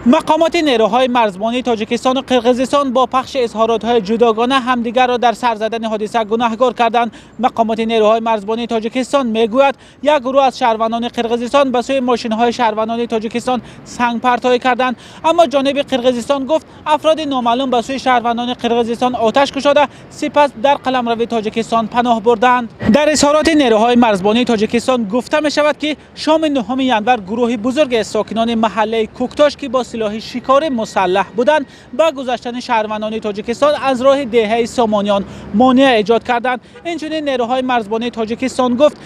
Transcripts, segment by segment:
مقامات نیروهای مرزبانی تاجیکستان و قرقیزستان با پخش اظهارات‌های جداگانه همدیگر را در سر زدن حادثه گناهکار کردند. مقامات نیروهای مرزبانی تاجیکستان میگوید یک گروه از شهروندان قرقیزستان به سوی ماشین‌های شهروندان تاجیکستان سنگ پرتابی کردند، اما جانب قرقیزستان گفت افراد نامعلوم به سوی شهروندان قرقیزستان آتش کشیده سپس در قلمرو تاجیکستان پناه بردند. در اظهارات نیروهای مرزبانی تاجیکستان گفته می شود که شام 9 ینور گروه بزرگ از ساکنان محله کوکتاش که با سلاح شکار مسلح بودند با گذشتن شهروندان تاجیکستان از راه دهه سامانیان مانع ایجاد کردند. اینچنین نیروهای مرزبانی تاجیکستان گفت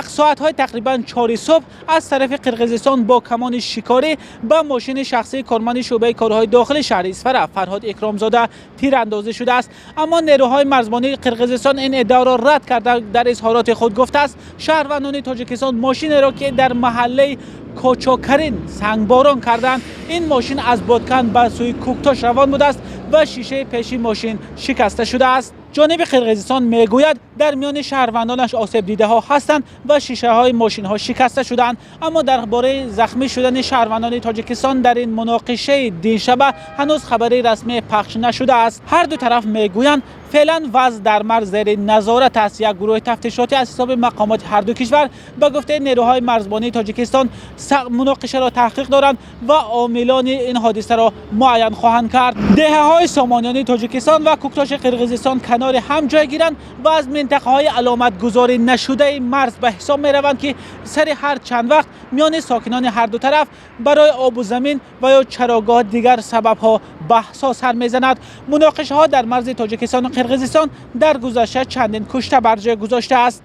ساعت‌های تقریبا 4 صبح از طرف قرقیزستان با کمان شکاری با ماشین شخصی کارمند شعبه کارهای داخل شهر اصفهان فرهاد اکرامزاده تیراندازی شده است، اما نیروهای مرزبانی قرقیزستان این ادعا را رد کرده در اظهارات خود گفته است شهروندان تاجیکستان ماشین را که در محله کوچوکرین سنگباران کردند، این ماشین از بادکن به سوی کوکتاش روان بوده است و شیشه پیشی ماشین شکسته شده است. جانب قرقیزستان میگوید در میان شهروندانش آسیب دیده ها هستند و شیشه های ماشین ها شکسته شدند، اما درباره زخمی شدن شهروندان تاجیکستان در این مناقشه دیشب هنوز خبری رسمی پخش نشده است. هر دو طرف میگویند فعلا وضع در مرز زیر نظارت است. یک گروه تفتیشاتی از حساب مقامات هر دو کشور به گفته نیروهای مرزبانی تاجیکستان مناقشه را تحقیق دارند و عاملان این حادثه را معین خواهند کرد. دهه‌های سامانیان تاجیکستان و کوکتاش قرقیزستان کنار هم جای گیرند و از منطقه‌های علامت گذاری نشده مرز به حساب می‌روند که سر هر چند وقت میان ساکنان هر دو طرف برای آب و زمین و یا چراگاه دیگر سبب‌ها بحث‌ها سر می‌زند. مناقشه‌ها در مرز تاجیکستان و قرقیزستان در گذشته چندین کشته بر جای گذاشته است.